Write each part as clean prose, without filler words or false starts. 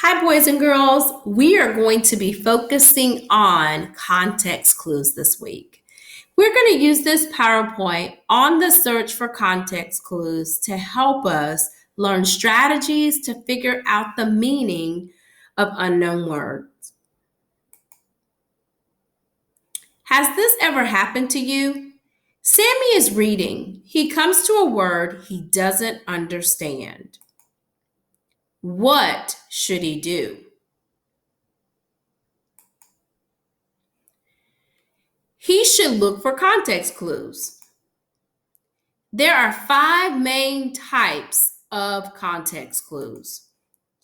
Hi, boys and girls. We are going to be focusing on context clues this week. We're going to use this PowerPoint on the search for context clues to help us learn strategies to figure out the meaning of unknown words. Has this ever happened to you? Sammy is reading. He comes to a word he doesn't understand. What should he do? He should look for context clues. There are 5 main types of context clues.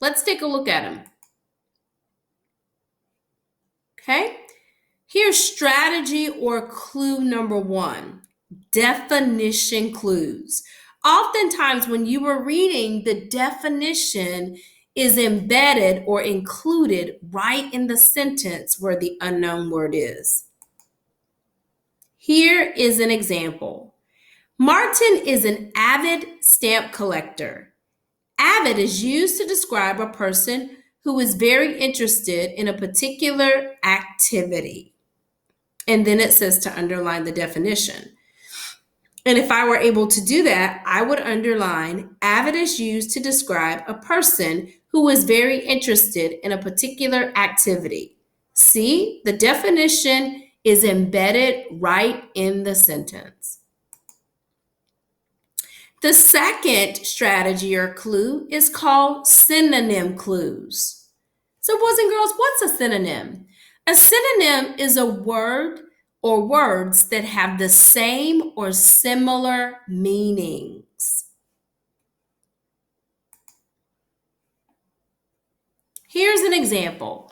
Let's take a look at them. Okay? Here's strategy or clue number 1, definition clues. Oftentimes, when you are reading, the definition is embedded or included right in the sentence where the unknown word is. Here is an example. Martin is an avid stamp collector. Avid is used to describe a person who is very interested in a particular activity. And then it says to underline the definition. And if I were able to do that, I would underline avid is used to describe a person who is very interested in a particular activity. See, the definition is embedded right in the sentence. The second strategy or clue is called synonym clues. So, boys and girls, what's a synonym? A synonym is a word or words that have the same or similar meanings. Here's an example.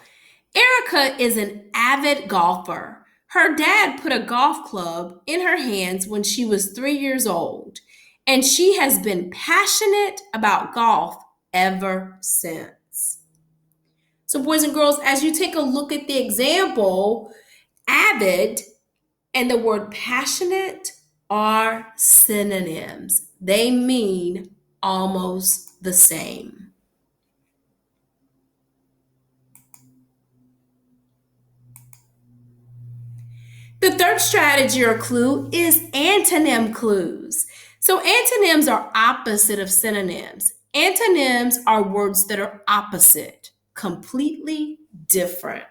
Erica is an avid golfer. Her dad put a golf club in her hands when she was 3 years old, and she has been passionate about golf ever since. So, boys and girls, as you take a look at the example, avid and the word passionate are synonyms. They mean almost the same. The third strategy or clue is antonym clues. So antonyms are opposite of synonyms. Antonyms are words that are opposite, completely different.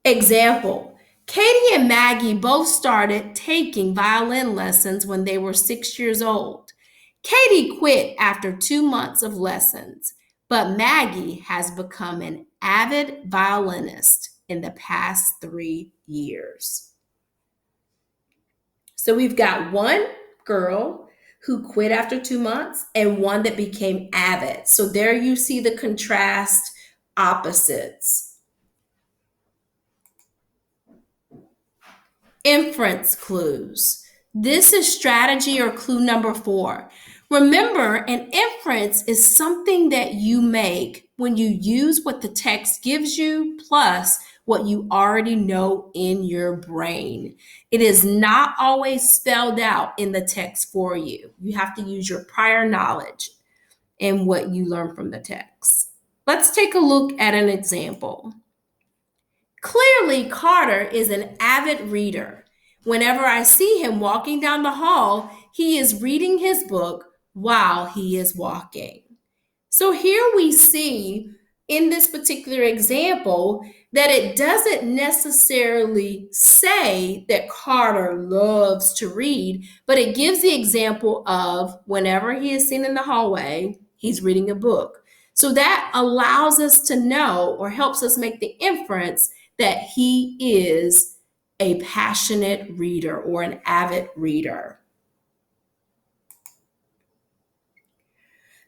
Example, Katie and Maggie both started taking violin lessons when they were 6 years old. Katie quit after 2 months of lessons, but Maggie has become an avid violinist in the past 3 years. So we've got one girl who quit after 2 months and one that became avid. So there you see the contrast opposites. Inference clues. This is strategy or clue number 4. Remember, an inference is something that you make when you use what the text gives you plus what you already know in your brain. It is not always spelled out in the text for you. You have to use your prior knowledge and what you learn from the text. Let's take a look at an example. Clearly, Carter is an avid reader. Whenever I see him walking down the hall, he is reading his book while he is walking. So here we see in this particular example that it doesn't necessarily say that Carter loves to read, but it gives the example of whenever he is seen in the hallway, he's reading a book. So that allows us to know or helps us make the inference that he is a passionate reader or an avid reader.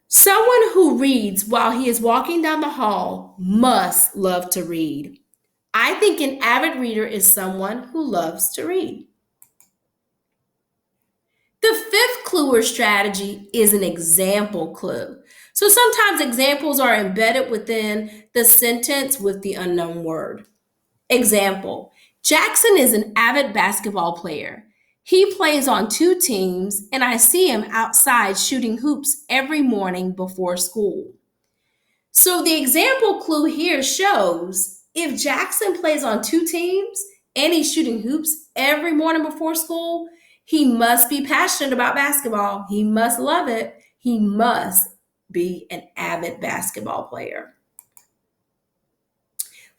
Someone who reads while he is walking down the hall must love to read. I think an avid reader is someone who loves to read. The fifth clue or strategy is an example clue. So sometimes examples are embedded within the sentence with the unknown word. Example, Jackson is an avid basketball player. He plays on 2 teams, and I see him outside shooting hoops every morning before school. So the example clue here shows if Jackson plays on two teams and he's shooting hoops every morning before school, he must be passionate about basketball. He must love it. He must be an avid basketball player.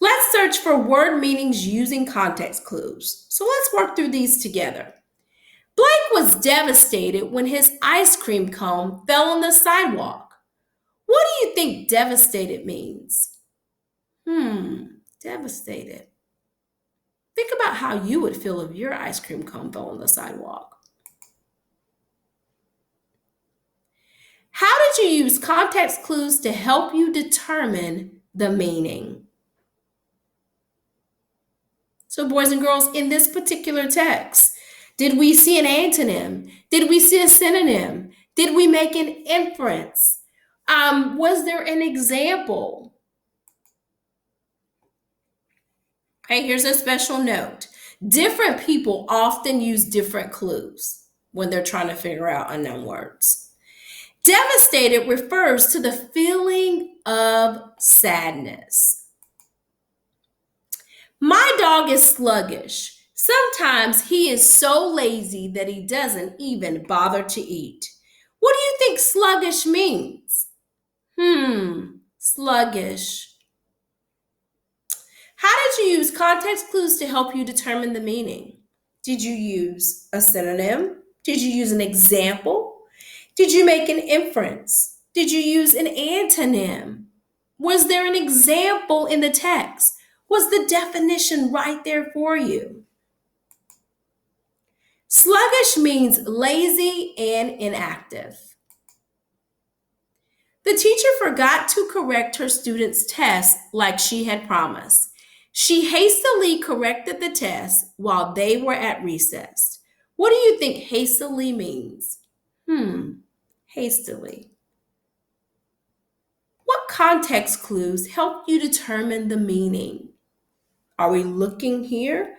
Let's search for word meanings using context clues. So let's work through these together. Blake was devastated when his ice cream cone fell on the sidewalk. What do you think devastated means? Devastated. Think about how you would feel if your ice cream cone fell on the sidewalk. How did you use context clues to help you determine the meaning? So, boys and girls, in this particular text, did we see an antonym? Did we see a synonym? Did we make an inference? Was there an example? Okay, here's a special note. Different people often use different clues when they're trying to figure out unknown words. Devastated refers to the feeling of sadness. My dog is sluggish. Sometimes he is so lazy that he doesn't even bother to eat. What do you think sluggish means? Sluggish. How did you use context clues to help you determine the meaning? Did you use a synonym? Did you use an example? Did you make an inference? Did you use an antonym? Was there an example in the text? Was the definition right there for you? Sluggish means lazy and inactive. The teacher forgot to correct her students' test like she had promised. She hastily corrected the test while they were at recess. What do you think hastily means? Hastily. What context clues help you determine the meaning? Are we looking here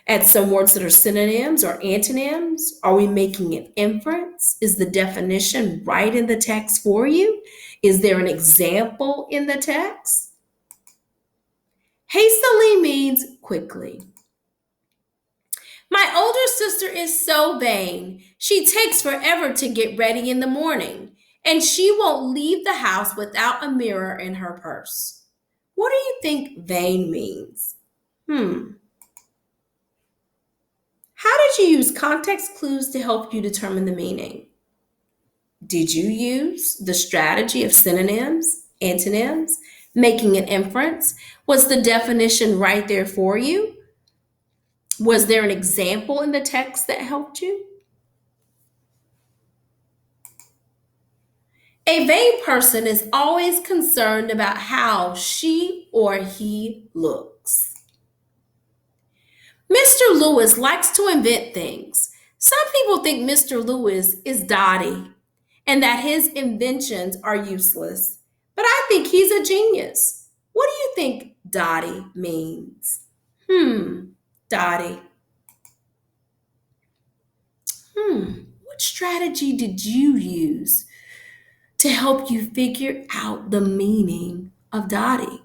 at some words that are synonyms or antonyms? Are we making an inference? Is the definition right in the text for you? Is there an example in the text? Hastily means quickly. My older sister is so vain. She takes forever to get ready in the morning, and she won't leave the house without a mirror in her purse. What do you think vain means? How did you use context clues to help you determine the meaning? Did you use the strategy of synonyms, antonyms, making an inference? Was the definition right there for you? Was there an example in the text that helped you? A vain person is always concerned about how she or he looks. Mr. Lewis likes to invent things. Some people think Mr. Lewis is dotty and that his inventions are useless. But I think he's a genius. What do you think dotty means? Dotty. What strategy did you use to help you figure out the meaning of dotty?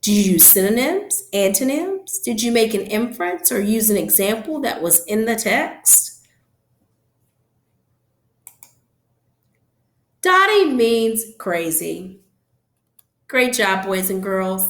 Did you use synonyms, antonyms? Did you make an inference or use an example that was in the text? Dotty means crazy. Great job, boys and girls.